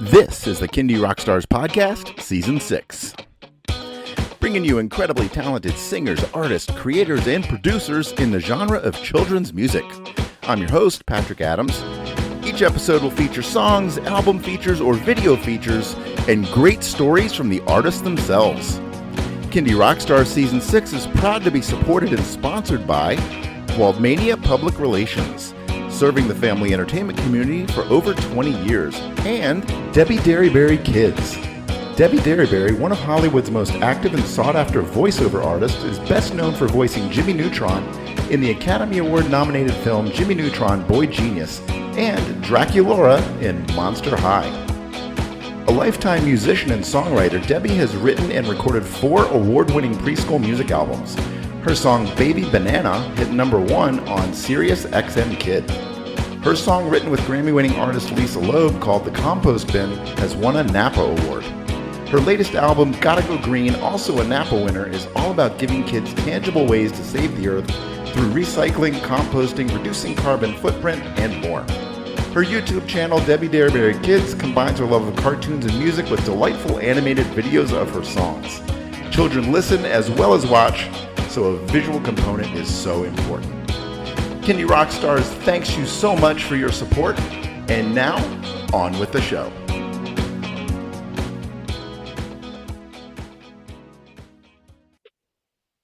This is the Kindy Rockstars Podcast, Season 6. Bringing you incredibly talented singers, artists, creators, and producers in the genre of children's music. I'm your host, Patrick Adams. Each episode will feature songs, album features, or video features, and great stories from the artists themselves. Kindy Rockstars Season 6 is proud to be supported and sponsored by Waldmania Public Relations, serving the family entertainment community for over 20 years, and Debbie Derryberry Kids. Debbie Derryberry, one of Hollywood's most active and sought-after voiceover artists, is best known for voicing Jimmy Neutron in the Academy Award-nominated film Jimmy Neutron, Boy Genius, and Draculaura in Monster High. A lifetime musician and songwriter, Debbie has written and recorded 4 award-winning preschool music albums. Her song Baby Banana hit #1 on Sirius XM Kid. Her song, written with Grammy-winning artist Lisa Loeb, called The Compost Bin, has won a Napa Award. Her latest album, Gotta Go Green, also a Napa winner, is all about giving kids tangible ways to save the earth through recycling, composting, reducing carbon footprint, and more. Her YouTube channel, Debbie Derryberry Kids, combines her love of cartoons and music with delightful animated videos of her songs. Children listen as well as watch, so a visual component is so important. Kindy Rockstars thanks you so much for your support, and now, on with the show.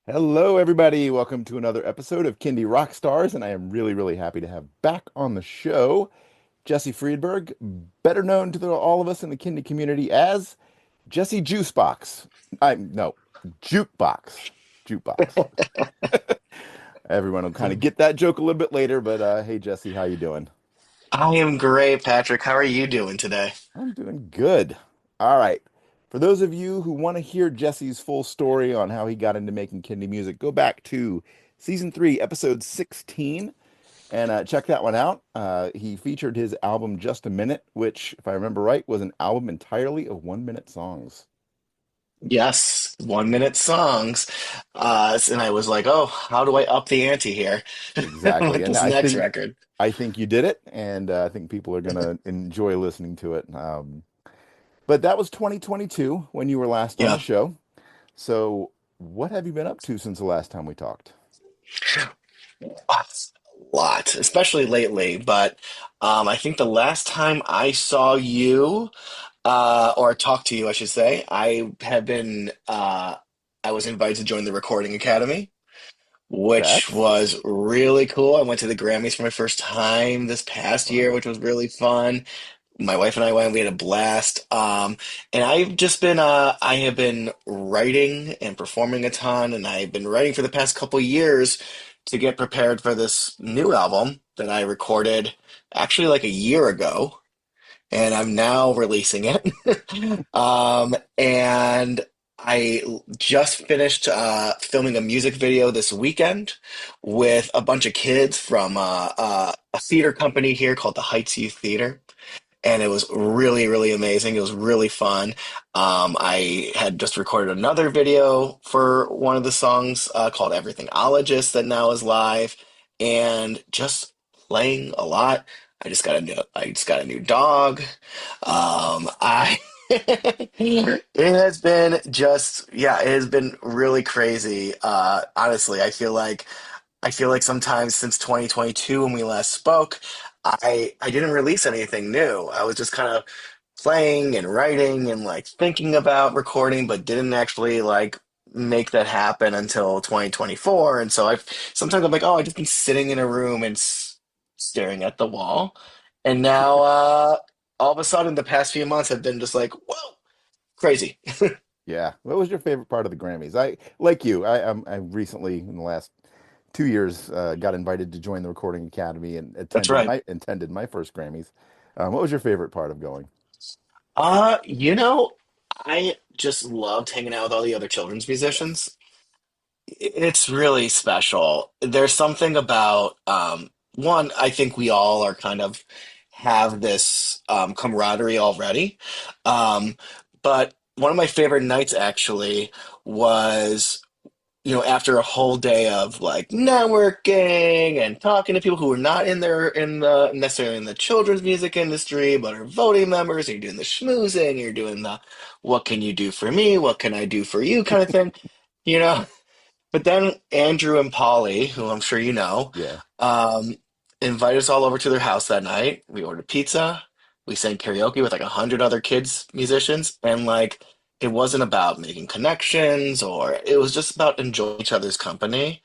Hello, everybody. Welcome to another episode of Kindy Rockstars, and I am really happy to have back on the show Jesse Friedberg, better known to all of us in the Kindy community as Jesse Jukebox. Jukebox. Everyone will kind of get that joke a little bit later, but hey, Jesse, how you doing? I am great, Patrick. How are you doing today? I'm doing good. All right. For those of you who want to hear Jesse's full story on how he got into making Kindy music, go back to Season 3, Episode 16, and check that one out. He featured his album Just a Minute, which, if I remember right, was an album entirely of 1-minute songs. Yes, 1 minute songs. And I was like, oh, how do I up the ante here Exactly. with And this next record? I think you did it, and I think people are going to enjoy listening to it. But that was 2022 when you were last on the Yeah, show. So what have you been up to since the last time we talked? a lot, especially lately. But I think the last time I saw you, or talked to you, I should say, I was invited to join the Recording Academy, which Congrats. was really cool. I went to the Grammys for my first time this past year, Wow. which was really fun. My wife and I went, we had a blast. And I have been writing and performing a ton, and I've been writing for the past couple years to get prepared for this new album that I recorded actually like a year ago, and I'm now releasing it. And I just finished filming a music video this weekend with a bunch of kids from a theater company here called the Heights Youth Theater, and it was really amazing. It was really fun. I had just recorded another video for one of the songs called Everythingologist that now is live, and just playing a lot. I just got a new dog. I it has been just yeah, it has been really crazy. Honestly, I feel like sometimes since 2022 when we last spoke, I didn't release anything new. I was just kind of playing and writing and like thinking about recording, but didn't actually like make that happen until 2024. And so I sometimes I'm like, oh, I just been sitting in a room and staring at the wall. And now all of a sudden the past few months have been just like, whoa, crazy. Yeah. What was your favorite part of the Grammys? I like you. I recently in the last 2 years got invited to join the Recording Academy and That's right. attended my first Grammys. What was your favorite part of going? You know, I just loved hanging out with all the other children's musicians. It's really special. There's something about one, I think we all are kind of have this camaraderie already. Um, but one of my favorite nights actually was, after a whole day of like networking and talking to people who are not in the necessarily in the children's music industry, but are voting members, and you're doing the schmoozing, you're doing the what can you do for me, what can I do for you kind of thing, you know. But then Andrew and Polly, who I'm sure you know, Yeah. um, invited us all over to their house that night. We ordered pizza. We sang karaoke with like 100 other kids, musicians, and like it wasn't about making connections or it was just about enjoying each other's company.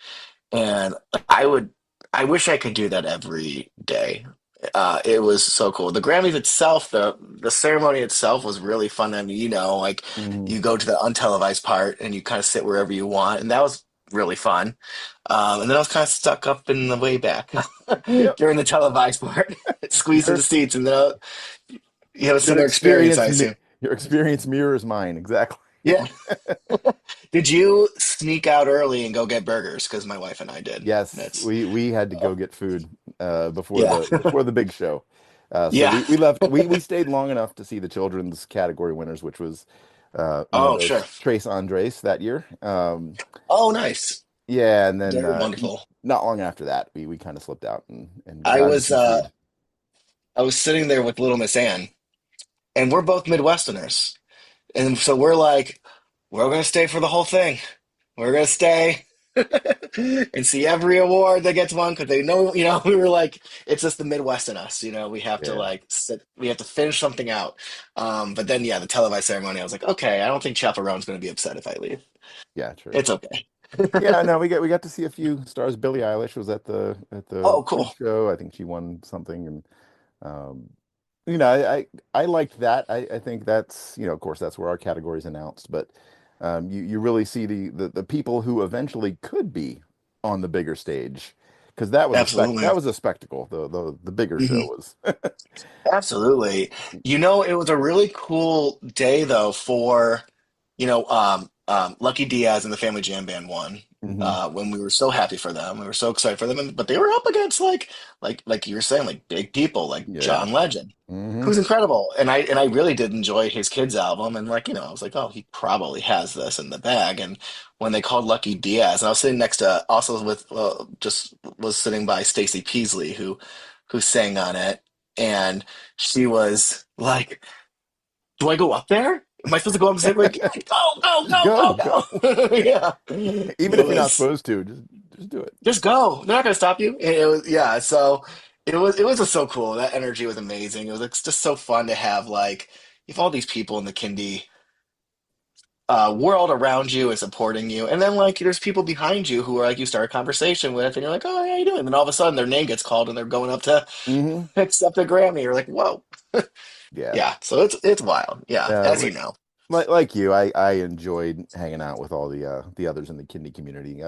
And I would, I wish I could do that every day. It was so cool. The Grammys itself, the ceremony itself was really fun. I mean, like Hmm. you go to the untelevised part and you kind of sit wherever you want, and that was really fun. And then I was kind of stuck up in the way back Yep. during the televised part, squeezed into Your seats, and you have a your similar experience, I experience assume. your experience mirrors mine exactly. Yeah. Did you sneak out early and go get burgers? Because my wife and I did. Yes, That's we had to uh, go get food before yeah, the big show. So yeah. we left we stayed long enough to see the children's category winners, which was Oh, sure. those Trace Andres that year. Oh, nice. Yeah, and then Very wonderful. not long after that, we kind of slipped out and I grabbed was some uh food. I was sitting there with little Miss Ann, and we're both Midwesterners. And so we're like, we're gonna stay for the whole thing. We're gonna stay and see every award that gets won because they know, we were like, it's just the Midwest in us, we have to Yeah, like sit, we have to finish something out. But then yeah, the televised ceremony, I was like, okay, I don't think Chaperone's gonna be upset if I leave. yeah, true. It's okay. Yeah, no, we got to see a few stars. Billie Eilish was at the Oh, cool. pre-show. I think she won something, and um, I liked that. I think that's of course that's where our category is announced, but you really see the people who eventually could be on the bigger stage because Absolutely. that was a spectacle. The bigger show Mhm. was. Absolutely. It was a really cool day though for, Lucky Diaz and the Family Jam Band won. Hmm. When we were so happy for them, we were so excited for them, but they were up against like you were saying, like big people like Yeah. John Legend, Hmm. who's incredible. And I really did enjoy his kids album, and like I was like, oh, he probably has this in the bag. And when they called Lucky Diaz, and I was sitting next to also with just was sitting by Stacy Peasley who sang on it, and she was like, "Do I go up there? Am I supposed to go up and sing?" Like, yeah, go, go, Just go, go, go, go. go. Yeah, Even it if you're not was supposed to, just do it. just go. They're not gonna stop you. And it was yeah. So it was just so cool. That energy was amazing. It was like, just so fun to have like you have all these people in the kindy world around you and supporting you, and then like there's people behind you who are like you start a conversation with, and you're like, "Oh, how you doing?" And then all of a sudden their name gets called, and they're going up to Hmm. accept a Grammy. You're like, "Whoa." Yeah. Yeah, so it's wild. Yeah, as you Like know. like you, I enjoyed hanging out with all the others in the kindy community.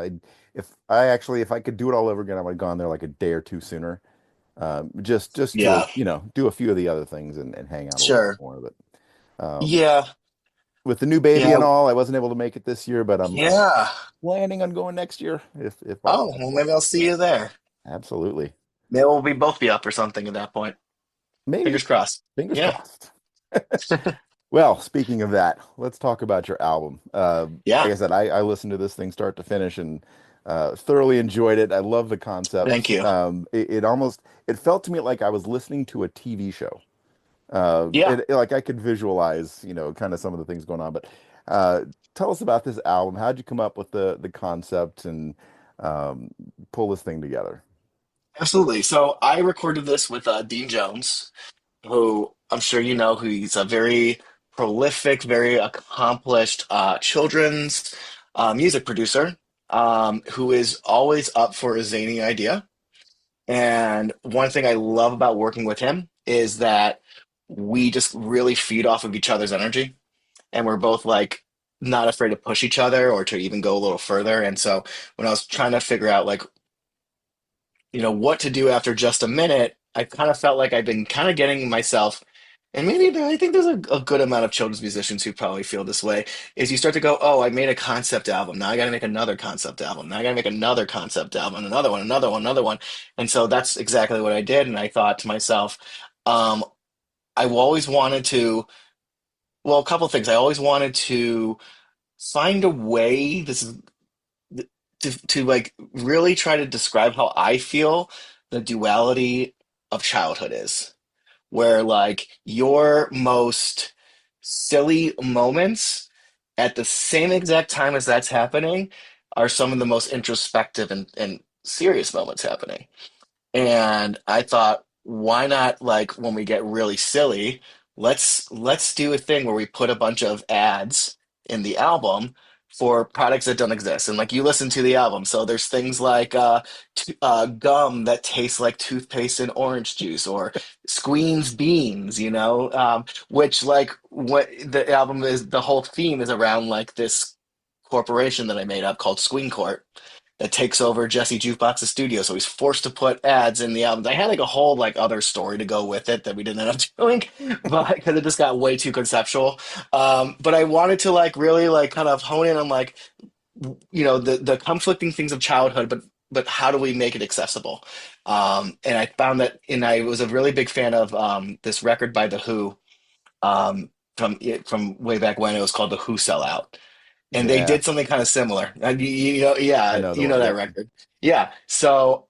If I could do it all over again, I would have gone there like a day or two sooner. Just to, Yeah, do a few of the other things and hang out a little bit sure. more. But Yeah, with the new baby yeah, and all, I wasn't able to make it this year, but I'm yeah. planning on going next year if all Oh, well, possible. maybe I'll see you there. Absolutely. Maybe we'll be both be up or something at that point. Maybe. Fingers crossed. Fingers Yeah, crossed. Well, speaking of that, let's talk about your album. Like yeah. I said, I listened to this thing start to finish and thoroughly enjoyed it. I love the Thank concept. you. It felt to me like I was listening to a TV show. Yeah, Like I could visualize, kind of some of the things going on. But uh, tell us about this album. How'd you come up with the concept and um, pull this thing together? absolutely. So I recorded this with Dean Jones, who I'm sure you know, who he's a very prolific, very accomplished children's music producer, who is always up for a zany idea. And one thing I love about working with him is that we just really feed off of each other's energy. And we're both like not afraid to push each other or to even go a little further. And so when I was trying to figure out like, what to do after just a minute, I kind of felt like I've been kind of getting myself, and maybe I think there's a good amount of children's musicians who probably feel this way, is you start to go, oh, I made a concept album. Now I got to make another concept album. Now I got to make another concept album, another one, another one, another one. And so that's exactly what I did. And I thought to myself, um, I always wanted to, well, a couple things. I always wanted to find a way. to like really try to describe how I feel the duality of childhood is, where like your most silly moments at the same exact time as that's happening are some of the most introspective and serious moments happening. And I thought, why not like when we get really silly, let's do a thing where we put a bunch of ads in the album for products that don't exist. And like you listen to the album, so there's things like gum that tastes like toothpaste and orange juice, or Squeens beans, which like what the album is, the whole theme is around like this corporation that I made up called Squeens Corp that takes over Jesse Jukebox's studio. So he's forced to put ads in the albums. I had like a whole like other story to go with it that we didn't end up doing, but because it just got way too conceptual. But I wanted to like really like kind of hone in on like the conflicting things of childhood, but how do we make it accessible? And I found that, and I was a really big fan of this record by The Who from way back when. It was called The Who Sell Out, and they Yeah, did something kind of similar. And I yeah, know the you one. know that Yep. record. Yeah. So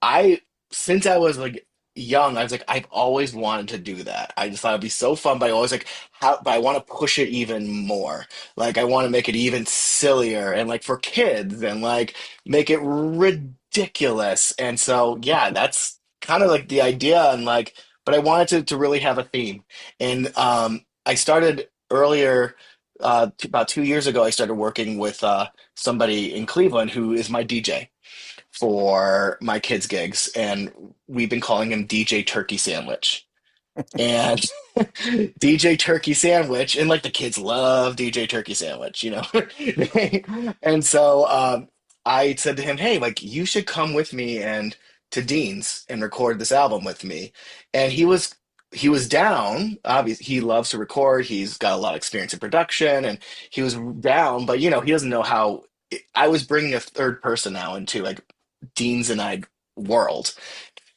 since I was like young, I was like, I've always wanted to do that. I just thought it'd be so fun, but I always like but I want to push it even more. Like I want to make it even sillier and like for kids and like make it ridiculous. And so, yeah, that's kind of like the idea. And like, but I wanted to really have a theme. And I started earlier about 2 years ago, I started working with somebody in Cleveland who is my DJ for my kids' gigs, and we've been calling him DJ Terkey Sandwich. And DJ Turkey Sandwich, and like the kids love DJ Turkey Sandwich. And so I said to him, "Hey, like you should come with me and to Dean's and record this album with me." And he was down. Obviously, he loves to record. He's got a lot of experience in production, and he was down. But he doesn't know how. I was bringing a third person now into like Dean's and I world,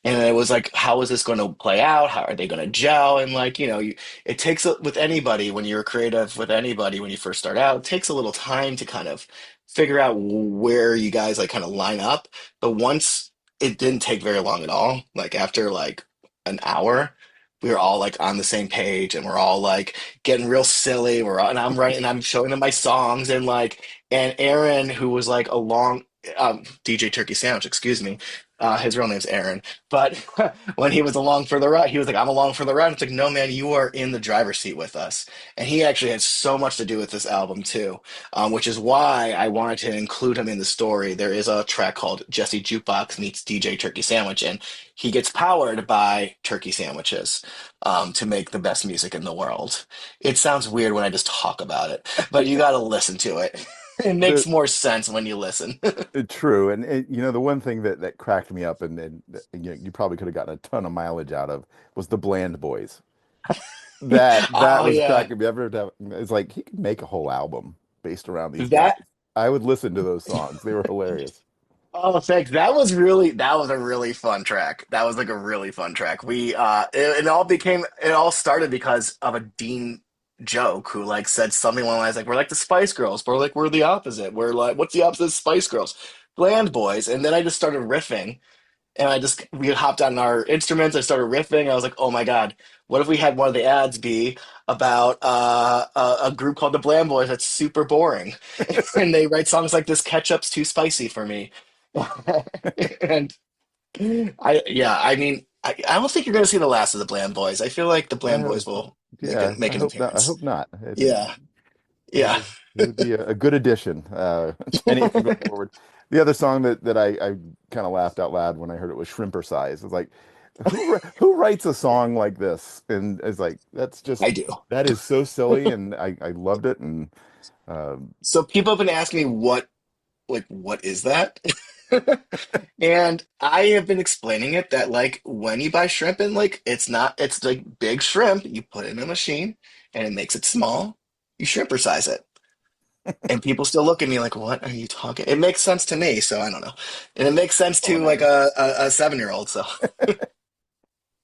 and it was like, how is this going to play out? How are they going to gel? And like, it takes with anybody when you're creative with anybody when you first start out, it takes a little time to kind of figure out where you guys like kind of line up. But once it didn't take very long at all, like after like an hour, we were all like on the same page and we're all like getting real silly. And I'm writing, and I'm showing them my songs and Aaron, who was like DJ Turkey Sandwich, excuse me. His real name's Aaron, but when he was along for the ride, he was like, "I'm along for the ride." It's like, "No, man, you are in the driver's seat with us." And he actually had so much to do with this album too, which is why I wanted to include him in the story. There is a track called Jesse Jukebox meets DJ Turkey Sandwich, and he gets powered by turkey sandwiches to make the best music in the world. It sounds weird when I just talk about it, but you got to listen to it. It makes The more sense when you listen. True, and the one thing that cracked me up, and you probably could have gotten a ton of mileage out of, was the Bland Boys. That Oh was yeah. cracking me up every time. It's like he could make a whole album based around these guys. That I would listen to those songs. They were hilarious. Oh, thanks. That was a really fun track. That was like a really fun track. It all started because of a Dean joke who like said something along the lines like, "We're like the Spice Girls, but we're the opposite. We're like, what's the opposite of Spice Girls? Bland Boys." And then I just started riffing, and we had hopped on our instruments. I started riffing. I was like, "Oh my God, what if we had one of the ads be about a group called the Bland Boys that's super boring, and they write songs like this ketchup's too spicy for me." And I mean, I don't think you're going to see the last of the Bland Boys. I feel like the I Bland hope, Boys will yeah, make I an hope not. I appearance. hope not. I think Yeah, it yeah. would it would be a good addition to anything going forward. The other song that I kind of laughed out loud when I heard it was Shrimper Size. It's like, who writes a song like this? And it's like I do. that is so silly, and I loved it. And um, So people have been asking me what is that? And I have been explaining it that like when you buy shrimp and like it's like big shrimp, you put it in a machine and it makes it small. You shrimper size it. And people still look at me like, "What are you talking?" It makes sense to me, so I don't know. And it makes sense to like hilarious. a 7-year-old, so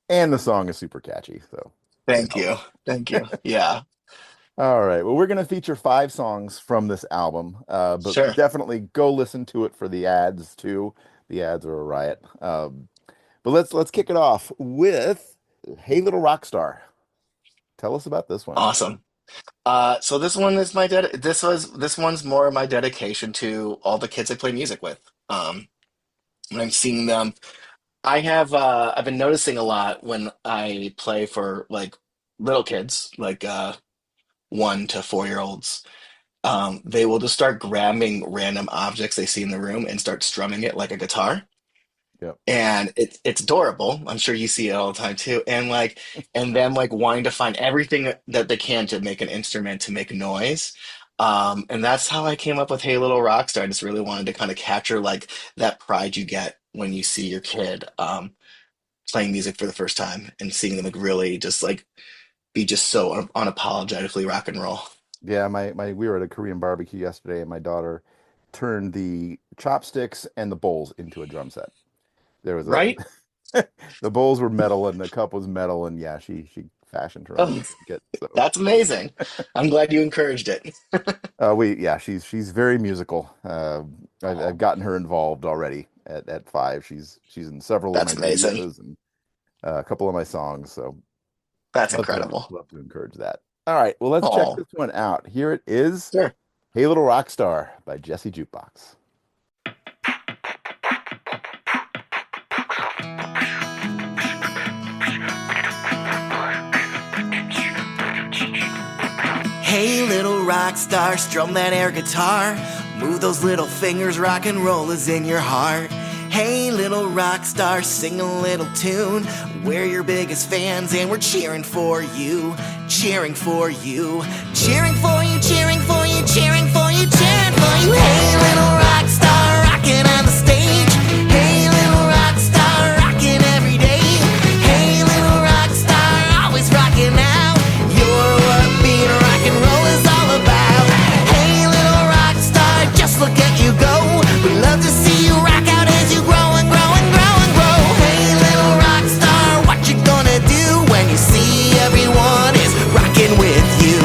And the song is super catchy, so can't thank help you. it. Thank you. Yeah. All right. Well, we're going to feature five songs from this album, but Sure. definitely go listen to it for the ads too. The ads are a riot. But let's kick it off with "Hey Little Rockstar." Tell us about this one. Awesome. So this one is this one's more my dedication to all the kids I play music with. When I'm seeing them, I've been noticing a lot when I play for like little kids, like 1 to 4 year olds. They will just start grabbing random objects they see in the room and start strumming it like a guitar. Yep. And it's adorable. I'm sure you see it all the time too. And them like wanting to find everything that they can to make an instrument to make noise. And that's how I came up with Hey Little Rockstar. I just really wanted to kind of capture like that pride you get when you see your kid playing music for the first time and seeing them like really just like be just so unapologetically rock and roll. Yeah, my we were at a Korean barbecue yesterday, and my daughter turned the chopsticks and the bowls into a drum set. There was a Right? the bowls were metal and the cup was metal, and yeah, she fashioned her own Oh, drum kit. So that's amazing. I'm glad you encouraged it. we yeah, she's very musical. I've Oh, gotten her involved already at 5. She's in several of that's my amazing. videos and a couple of my songs. So That's love to incredible. love to encourage that. All right, well let's check Oh, this one out. Here it is, sure. "Hey Little Rockstar" by Jesse Jukebox. Hey, little rock star, strum that air guitar. Move those little fingers, rock and roll is in your heart. Hey, little rock star, sing a little tune. We're your biggest fans and we're cheering for you. Cheering for you. Cheering for you, cheering for you, cheering for you, cheering for you. Hey, little rock star, rocking on the stage. Hey, little rock star, rocking every day. Hey, little rock star, always rocking out. You're what being rock and roll is all about. Hey, little rock star, just look at you go. We love to see you rock out as you grow and grow and grow and grow. Hey, little rock star, what you gonna do when you see everyone is rocking with you?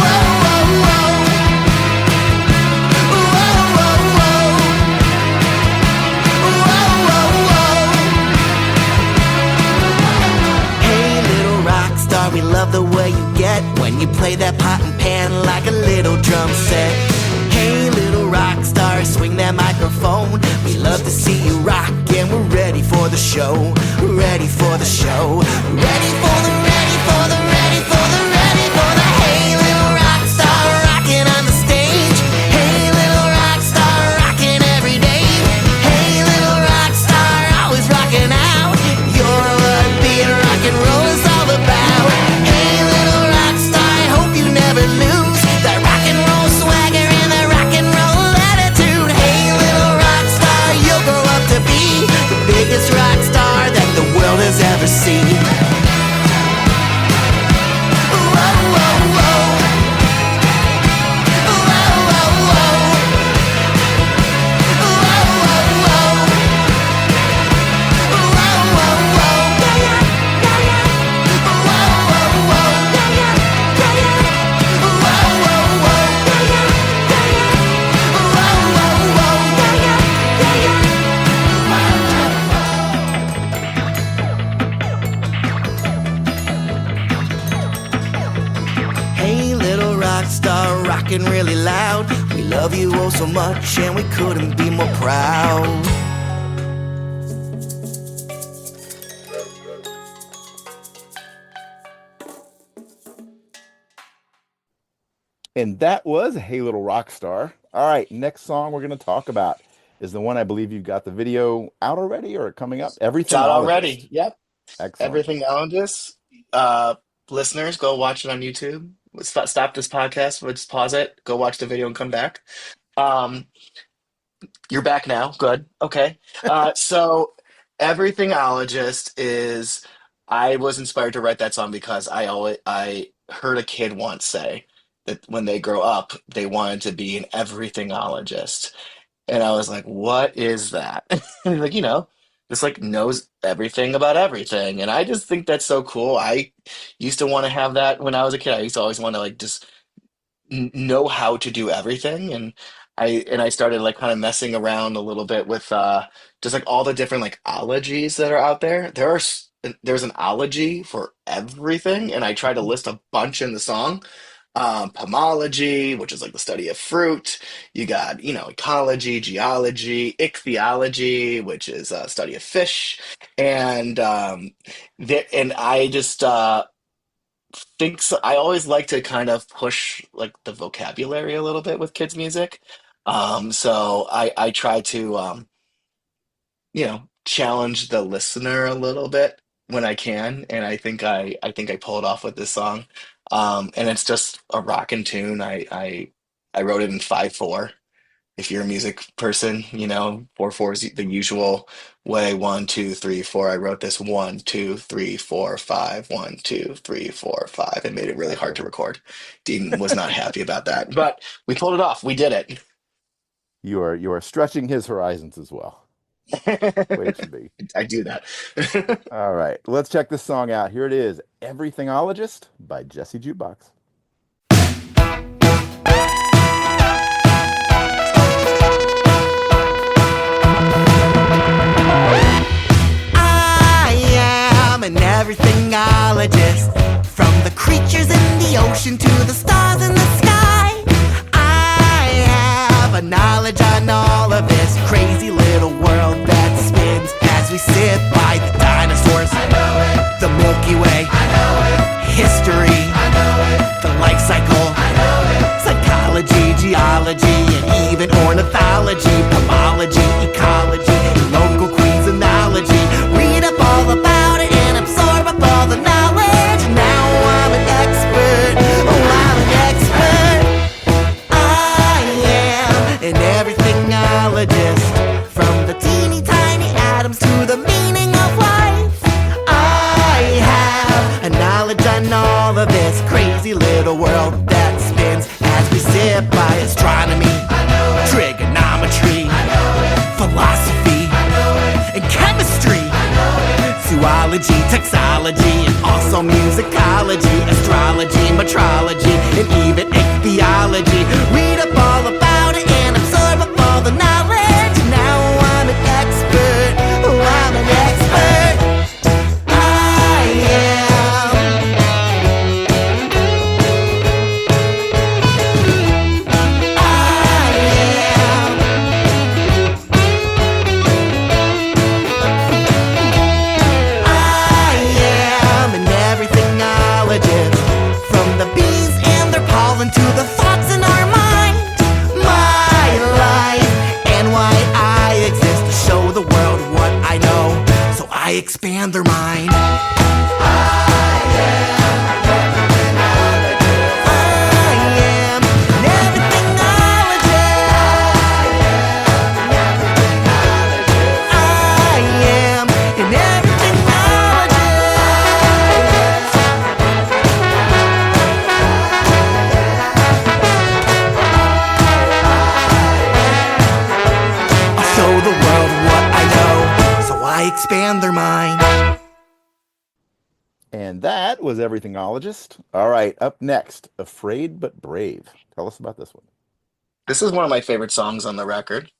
Whoa, whoa, whoa. Whoa, whoa, whoa. Whoa, whoa, whoa. Hey, little rock star, we love the way you get when you play that pot and pan like a little drum set. Hey, little rock star, swing that microphone. We love to see you rock, and we're ready for the show. Ready for the show. Ready for the, ready for the, ready for the, ready for the. Hey, little rock star, rocking on the stage. Hey, little rock star, rocking every day. Hey, little rock star, always rocking out. You're what being rock and roll is all about. Hey, little rock star, I hope you never lose that rock and roll swagger and that rock and roll attitude. Hey, little rock star, you'll grow up to be the biggest rock star that the world has ever seen. Whoa, whoa, whoa. Whoa, whoa, whoa. Whoa, whoa, whoa. Whoa, whoa, whoa. Yeah, yeah, yeah, yeah. Whoa, whoa, whoa. Yeah, yeah, yeah, yeah. Whoa, whoa, whoa. Yeah, yeah, yeah, yeah. Whoa, whoa, whoa. Yeah, yeah, yeah, yeah. Hey, little rock star, rocking really loud. We love you oh so much, and we couldn't be more proud. And that was "Hey Little Rockstar." All right, next song we're going to talk about is the one I believe you've got the video out already or coming up. It's out "Everythingologist." already. Yep. Excellent. Everythingologist. Uh, Listeners, go watch it on YouTube. Stop this podcast. We'll just pause it. Go watch the video and come back. Um, you're back now. Good. Okay. So Everythingologist is. I was inspired to write that song because I heard a kid once say that when they grow up, they wanted to be an everythingologist. And I was like, what is that? And he's like, just like knows everything about everything. And I just think that's so cool. I used to want to have that when I was a kid. I used to always want to like just know how to do everything. And I started like kind of messing around a little bit with just like all the different like ologies that are out there. There's an ology for everything, and I try to list a bunch in the song. Pomology, which is like the study of fruit. You got, ecology, geology, ichthyology, which is study of fish. And and I just think so. I always like to kind of push like the vocabulary a little bit with kids' music. So I try to challenge the listener a little bit when I can, and I think I pull it off with this song. And it's just a rockin' tune. I wrote it in 5/4. If you're a music person, 4/4 is the usual way. 1, 2, 3, 4. I wrote this 1, 2, 3, 4, 5. 1, 2, 3, 4, 5. It made it really hard to record. Dean was not happy about that, but we pulled it off. We did it. You are stretching his horizons as well. Way it should be. I do that. All right, let's check this song out. Here it is, Everythingologist by Jesse Jukebox. I am an everythingologist. From the creatures in the ocean to the stars in the sky, I have a knowledge on all of this crazy little world that spins as we sit by the dinosaurs. I know it. The Milky Way. I know it. History. I know it. The life cycle. I know it. Psychology, geology, and even ornithology, pomology, ecology, and local queensology. Read up all about it and absorb up all the knowledge. Now I'm an expert. Oh, I'm an expert. I am an everythingologist. From the teeny tiny atoms to the meaning of life, I have a knowledge on all of this crazy little world that spins as we sit by astronomy, trigonometry, philosophy, and chemistry, zoology, toxology, and also musicology, astrology, metrology, and even ichthyology. Read up all about it and absorb up all the knowledge. Now I'm an expert. Oh, I'm an expert. I am. I am. I am an everythingologist. From the bees and their pollen to the thoughts in our mind, my life and why I exist to show the world what I know, so I expand their mind. I am an everythingologist. I am an everythingologist. I am an everythingologist. I'll show the world what I know, so I expand their mind. And that was Everythingologist. All right, up next, Afraid But Brave. Tell us about this one. This is one of my favorite songs on the record.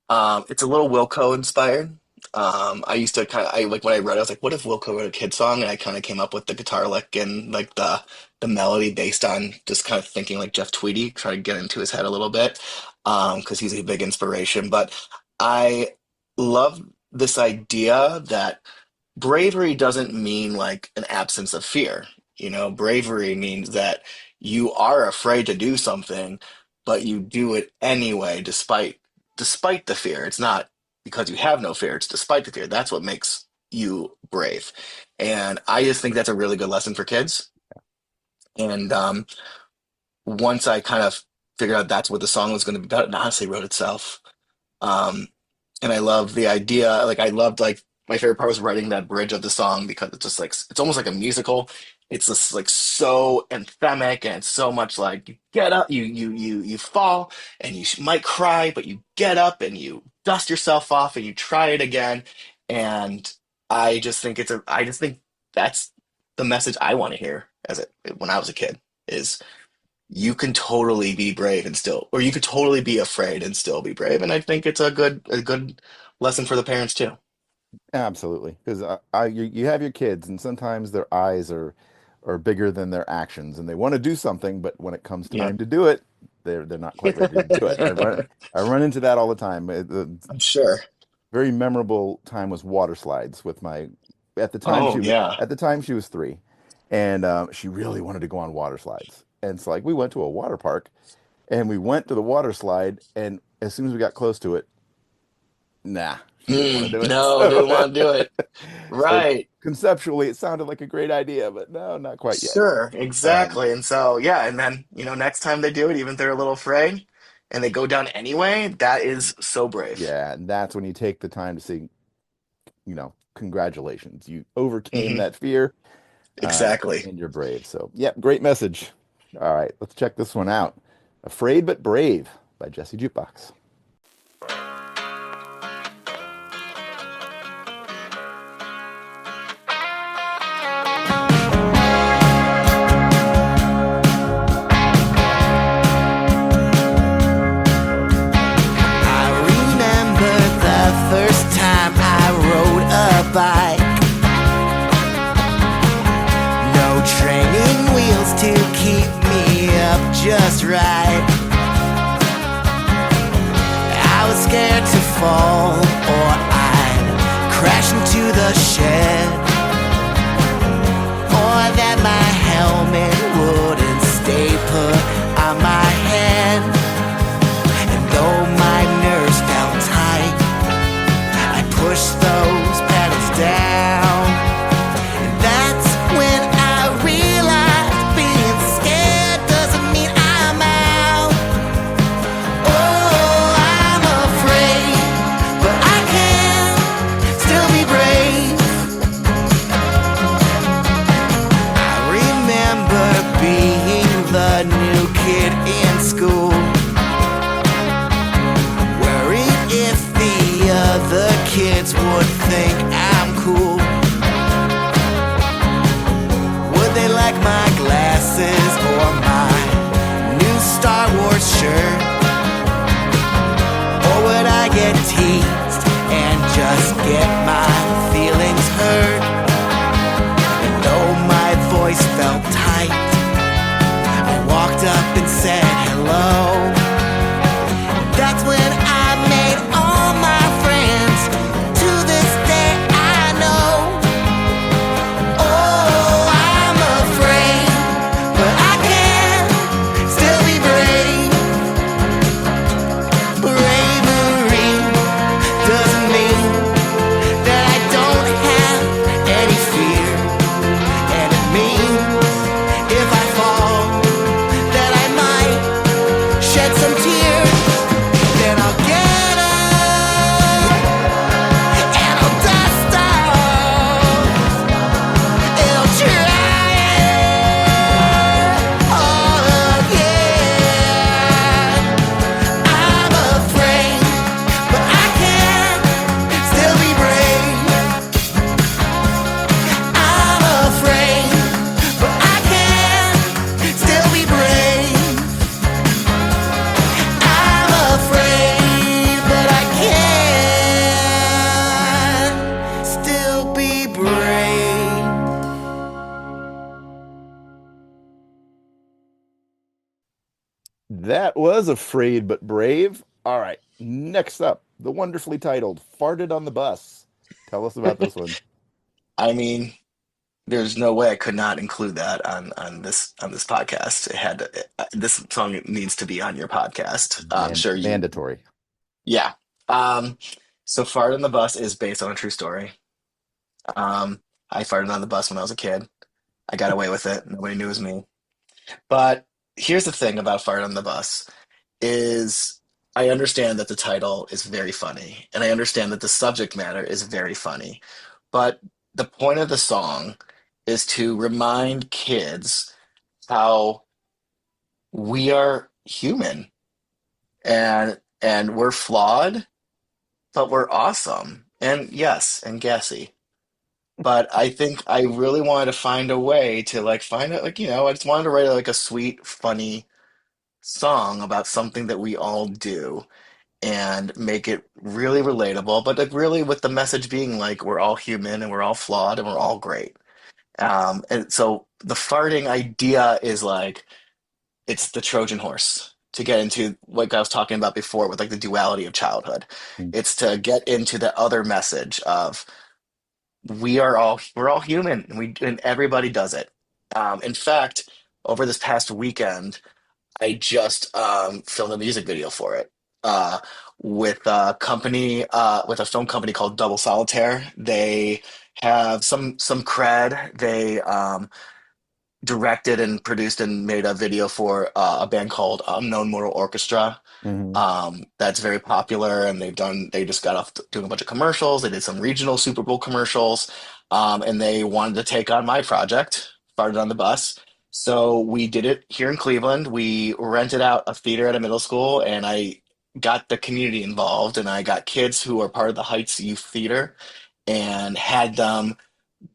It's a little Wilco inspired. I used to kind of, I like when I wrote it, I was like, what if Wilco wrote a kid song? And I kind of came up with the guitar lick and like the melody based on just kind of thinking like Jeff Tweedy, try to get into his head a little bit, because he's a big inspiration. But I love this idea that bravery doesn't mean like an absence of fear. Bravery means that you are afraid to do something, but you do it anyway, despite the fear. It's not because you have no fear, it's despite the fear. That's what makes you brave. And I just think that's a really good lesson for kids. And once I kind of figured out that's what the song was going to be about, it honestly wrote itself. Um, and I love the idea. Like I loved like my favorite part was writing that bridge of the song because it's just like it's almost like a musical. It's just like so anthemic and it's so much like you get up, you fall and you might cry, but you get up and you dust yourself off and you try it again. And I just think that's the message I want to hear when I was a kid is you can totally be brave and still, or you could totally be afraid and still be brave. And I think it's a good lesson for the parents too. Absolutely, because you have your kids, and sometimes their eyes are bigger than their actions, and they want to do something, but when it comes Yeah. time to do it, they're not quite ready to do it. I run into that all the time. I'm sure. Very memorable time was water slides with my at the time Oh yeah. she was 3, and she really wanted to go on water slides, and so like we went to a water park, and we went to the water slide, and as soon as we got close to it, nah, she didn't want to do it. No, didn't want to do it. So Right. conceptually, it sounded like a great idea, but no, not quite yet. Sure, Um, exactly. And so, yeah, and then, next time they do it, even if they're a little afraid and they go down anyway, that is so brave. yeah, and that's when you take the time to say, congratulations, you overcame Hmm. that fear, Exactly. and you're brave. So, yep, great message. All right, let's check this one out. Afraid but Brave by Jesse Jukebox. I remember the first time I rode a bike. No training wheels to keep me up just right. I was scared to fall or I'd crash into the shed, or that my helmet wouldn't stay put on my head. And though my nerves felt tight, I pushed those pedals down. And that's when I realized being scared doesn't mean I'm out. Oh, I'm afraid, but I can still be brave. I remember being the new kid in school, worried if the other kids would think I'm cool. Would they like my glasses or my new Star Wars shirt? Or would I get teased and just get my feelings hurt? And though my voice felt tight, I walked up and said hello. That's when I made all my friends. To this day I know. Oh, I'm afraid, but I can still be brave. Bravery doesn't mean that I don't have any fear. And it means if I fall, that I might shed some tears. Then I'll get up and I'll dust off and I'll try it all again. I'm afraid, but I can still be brave. I'm afraid, but I can still be brave. I'm afraid, but I can still be brave. That was Afraid but Brave. All right, next up, the wonderfully titled Farted on the Bus. Tell us about this one. I mean, there's no way I could not include that on this podcast. It had to, this song needs to be on your podcast. I'm sure you, Mandatory. yeah. Um, so Fart on the Bus is based on a true story. Um, I farted on the bus when I was a kid. I got away with it. Nobody knew it was me. But here's the thing about Fart on the Bus is I understand that the title is very funny, and I understand that the subject matter is very funny. But the point of the song is to remind kids how we are human and we're flawed, but we're awesome. and yes, and gassy. But I think I really wanted to find a way to like find it, like, I just wanted to write like a sweet, funny song about something that we all do and make it really relatable, but like really with the message being like we're all human and we're all flawed and we're all great. And so the farting idea is like it's the Trojan horse to get into what I was talking about before with like the duality of childhood. Mm. It's to get into the other message of we're all human and everybody does it. In fact, over this past weekend, I just filmed a music video for it uh, with a film company called Double Solitaire. They have some cred. They directed and produced and made a video for a band called Unknown Mortal Orchestra. Mhm. That's very popular, and they just got off doing a bunch of commercials. They did some regional Super Bowl commercials, and they wanted to take on my project, Farted on the Bus. So we did it here in Cleveland. We rented out a theater at a middle school, and I got the community involved, and I got kids who are part of the Heights Youth Theater, and had them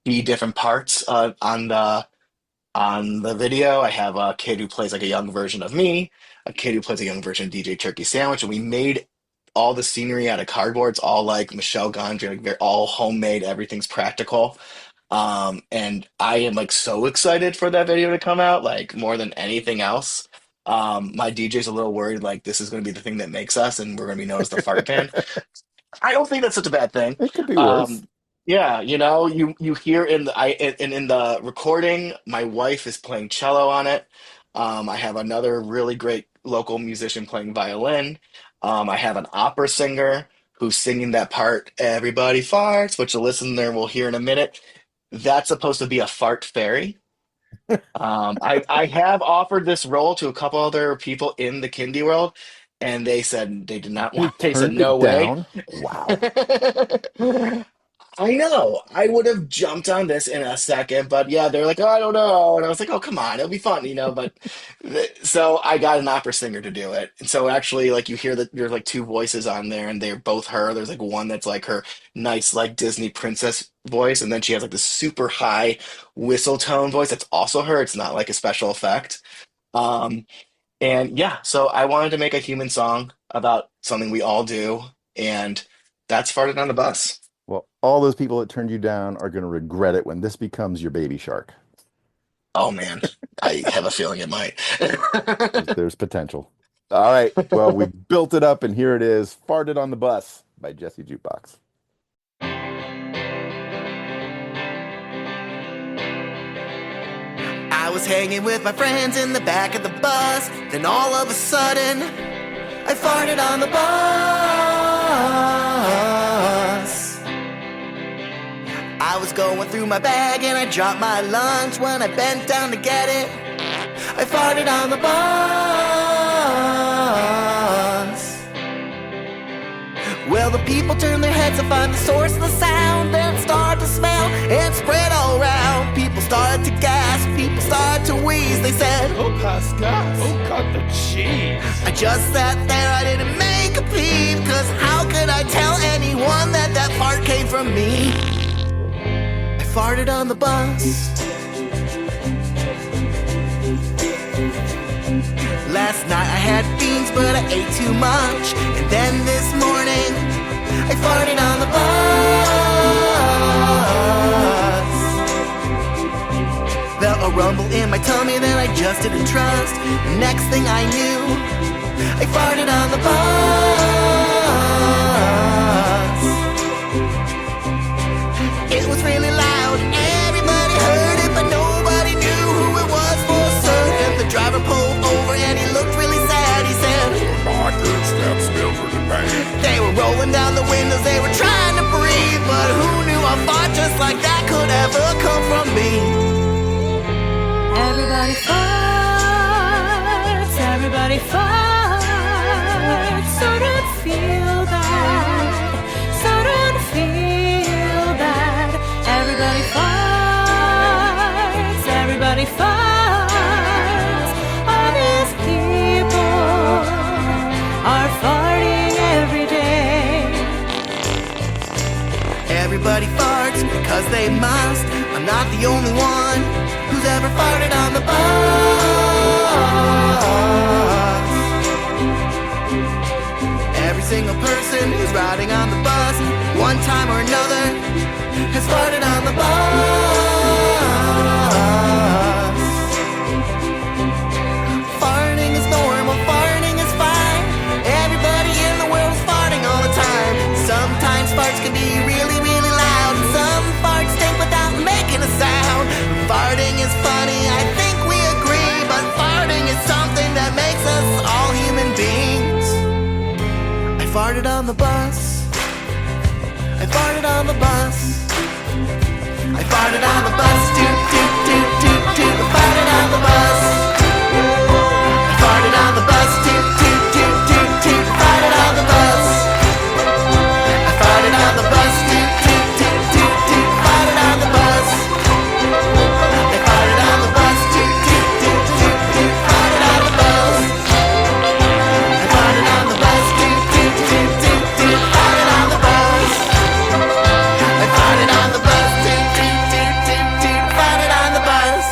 be different parts on the video. I have a kid who plays like a young version of me, a kid who plays a young version of DJ Terkey Sandwich, and we made all the scenery out of cardboard. It's all like Michelle Gondry, like they're all homemade. Everything's practical. And I am like so excited for that video to come out, like more than anything else. My DJ's a little worried, like this is going to be the thing that makes us, and we're going to be known as the fart band. I don't think that's such a bad thing. It could be worse. Um, yeah, you hear in the recording, my wife is playing cello on it. I have another really great local musician playing violin. I have an opera singer who's singing that part, "Everybody farts," which the listener will hear in a minute. That's supposed to be a fart fairy. I have offered this role to a couple other people in the kindy world, and they said they did not They want. They said turned no it way. down. Wow. I know. I would have jumped on this in a second, but yeah, they're like, "Oh, I don't know," and I was like, "Oh, come on, it'll be fun." But so I got an opera singer to do it, and so actually, like you hear that there's like two voices on there, and they're both her. There's like one that's like her nice like Disney princess voice, and then she has like this super high whistle tone voice that's also her. It's not like a special effect. Um, and yeah, so I wanted to make a human song about something we all do, and that's farted on the bus. Well, all those people that turned you down are going to regret it when this becomes your baby shark. Oh man, I have a feeling it might. There's potential. All right. Well, we built it up, and here it is, Farted on the Bus by Jesse Jukebox. I was hanging with my friends in the back of the bus. Then all of a sudden, I farted on the bus. I was going through my bag and I dropped my lunch. When I bent down to get it, I farted on the bus. Well, the people turned their heads to find the source of the sound. Then it started to smell and spread all around. People started to gasp, people started to wheeze. They said, Oh, Pascal, oh, got the cheese. I just sat there, I didn't make a peep. Cause how could I tell anyone that that fart came from me? I farted on the bus. Last night I had beans, but I ate too much. And then this morning, I farted on the bus. Felt a rumble in my tummy that I just didn't trust. Next thing I knew, I farted on the bus. It was really loud, everybody heard it, but nobody knew who it was for certain. The driver pulled over and he looked really sad. He said, My good steps smell pretty bad. they were rolling down the windows, they were trying to breathe. But who knew a fart just like that could ever come from me? Everybody farts, so did Everybody farts because they must. I'm not the only one who's ever farted on the bus. Every single person who's riding on the bus, one time or another, has farted on the bus. Farting is normal, farting is fine. Everybody in the world is farting all the time. Sometimes farts can be really, really loud, and some farts stink without making a sound. Farting is funny, I think we agree, but farting is something that makes us all human beings. I farted on the bus. I farted on the bus. I farted on the bus. Toot, toot, toot, toot, toot. I farted on the bus. I farted on the bus. Toot, toot, toot, toot, toot. I farted on the bus. I farted on the bus. Toot, toot, toot, toot, toot. I farted on the bus. I farted on the bus. Toot, toot, toot, toot, toot. I farted on the bus. I farted on the bus. Toot, toot, toot, toot, toot. I farted on the bus. I farted on the bus. Toot, toot, toot, toot, toot. I farted on the bus.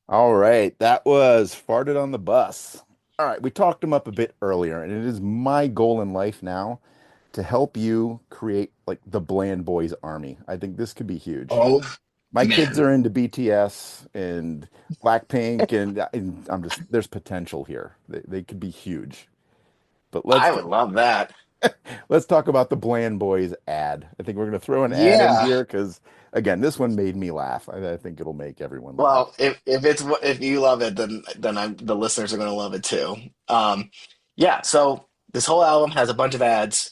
All right, that was Farted on the Bus. All right, we talked him up a bit earlier, and it is my goal in life now to help you create like the Bland Boys Army. I think this could be huge. Oh, My man. kids are into BTS and Blackpink, and I'm just there's potential here. They could be huge. But I would love that. let's talk about the Bland Boys ad. I think we're going to throw an ad in Yeah. here because again, this one made me laugh. I think it'll make everyone laugh. Well, if you love it, then the listeners are going to love it too. Yeah. So this whole album has a bunch of ads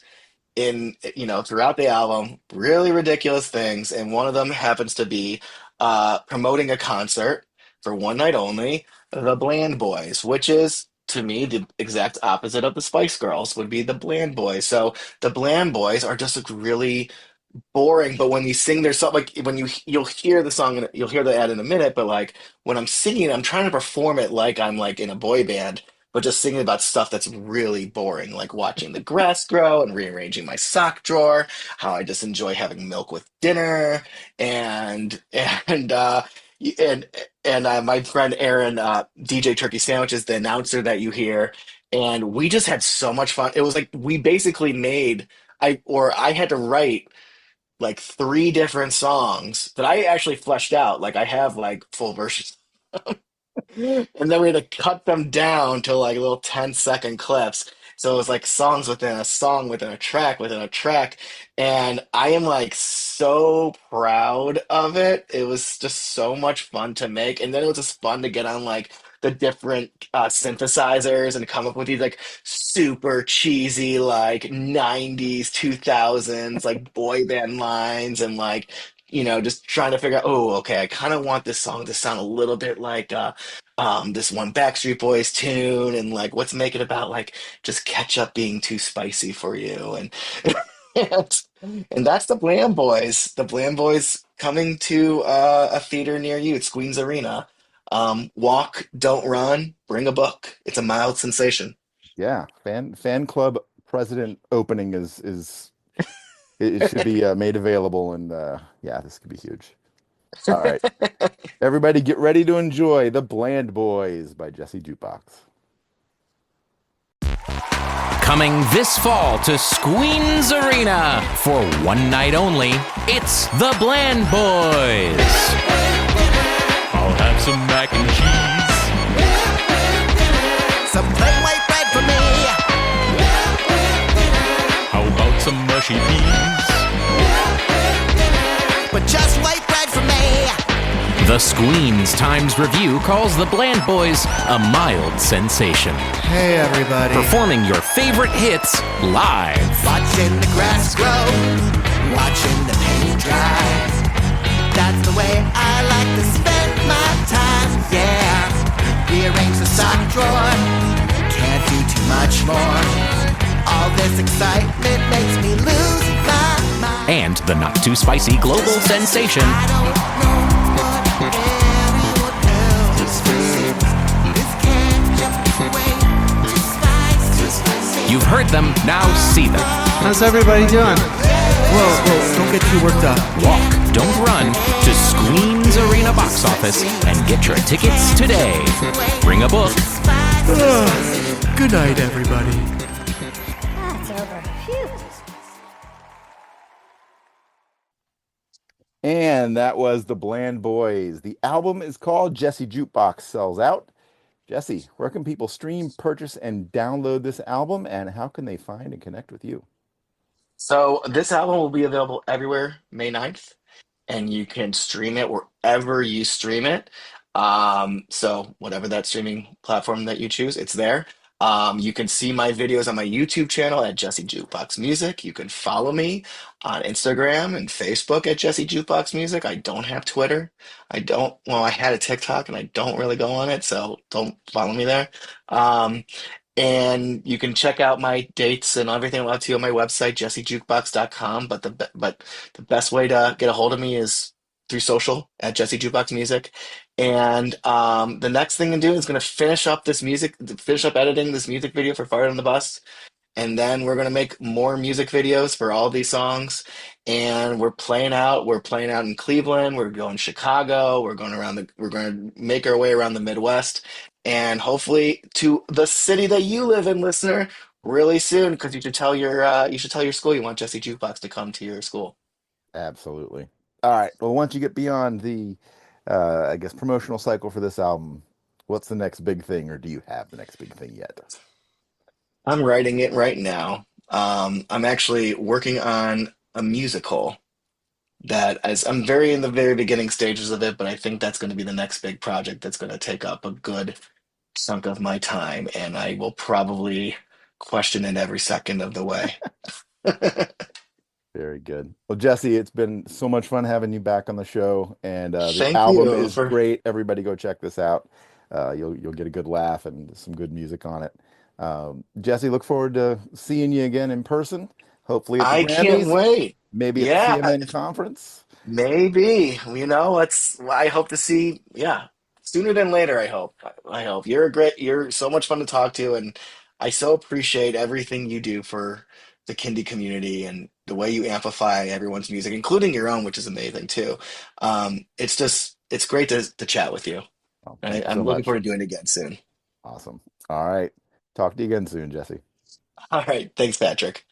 in throughout the album, really ridiculous things, and one of them happens to be promoting a concert for one night only, the Bland Boys, which is to me the exact opposite of the Spice Girls would be the Bland Boys. So the Bland Boys are just like really boring, but when you sing their song, like when you'll hear the song and you'll hear the ad in a minute, but like when I'm singing, I'm trying to perform it like I'm like in a boy band, but just singing about stuff that's really boring, like watching the grass grow and rearranging my sock drawer, how I just enjoy having milk with dinner, and and my friend Aaron, DJ Terkey Sandwich is the announcer that you hear, and we just had so much fun. It was like we basically made I had to write like three different songs that I actually fleshed out. Like I have like full versions. And then we had to cut them down to like little 10-second clips. So it was like songs within a song, within a track, within a track. And I am like so proud of it. It was just so much fun to make. And then it was just fun to get on like the different synthesizers and come up with these like super cheesy like 90s, 2000s like boy band lines and like just trying to figure out, oh, okay, I kind of want this song to sound a little bit like this one Backstreet Boys tune, and like what's make it about like just ketchup being too spicy for you, and and that's the Bland Boys. The Bland Boys coming to a theater near you. It's Squeens Arena. Walk, don't run, bring a book. It's a mild sensation. Yeah, fan club president opening is it should be made available, and yeah, this could be huge. All right, everybody, get ready to enjoy the Bland Boys by Jesse Jukebox. Coming this fall to Squeens Arena for one night only, it's the Bland Boys. I'll have some mac and cheese. Some plain white bread for me. How about some mushy peas? But just white bread for me. The Squeens Times Review calls the Bland Boys a mild sensation. Hey everybody. Performing your favorite hits live. Watching the grass grow, watching the paint dry. That's the way I like to spend my time, yeah. Rearrange the sock drawer, can't do too much more. All this excitement makes me lose my mind. And the not too spicy global sensation. I don't know what anyone else feels. You've heard them, now see them. How's everybody doing? Whoa, don't get too worked up. Walk, don't run to Squeens Arena box office and get your tickets today. Bring a book. Good night, everybody. That's over. Phew. And that was the Bland Boys. The album is called Jesse Jukebox Sells Out. Jesse, where can people stream, purchase, and download this album, and how can they find and connect with you? So this album will be available everywhere May 9th, and you can stream it wherever you stream it. So whatever that streaming platform that you choose, it's there. You can see my videos on my YouTube channel at Jesse Jukebox Music. You can follow me on Instagram and Facebook at Jesse Jukebox Music. I don't have Twitter. I had a TikTok and I don't really go on it, so don't follow me there. Um, and you can check out my dates and everything I'll have to you on my website, jessejukebox.com. But the best way to get a hold of me is through social at Jesse Jukebox Music. And the next thing to do is going to finish up editing this music video for Fire on the Bus, and then we're going to make more music videos for all these songs. And we're playing out in Cleveland, we're going Chicago, we're going to make our way around the Midwest, and hopefully to the city that you live in, listener, really soon, because you should tell your school you want Jesse Jukebox to come to your school. Absolutely. All right. Well, once you get beyond the, I guess, promotional cycle for this album, what's the next big thing, or do you have the next big thing yet? I'm writing it right now. I'm actually working on a musical I'm very in the very beginning stages of it, but I think that's going to be the next big project that's going to take up a good chunk of my time, and I will probably question it every second of the way. Very good. Well, Jesse, it's been so much fun having you back on the show, and the Thank album you is for. great. Everybody go check this out. You'll get a good laugh and some good music on it. Jesse, look forward to seeing you again in person, hopefully at the I can't Grammys, wait. maybe at the Yeah, CMN conference. maybe. I hope to see, yeah, sooner than later, I hope. I hope. You're so much fun to talk to, and I so appreciate everything you do for the Kindie community and the way you amplify everyone's music, including your own, which is amazing too. It's great to chat with you. Oh, thank you so I'm looking much. forward to doing it again soon. Awesome. All right. Talk to you again soon, Jesse. All right. Thanks, Patrick.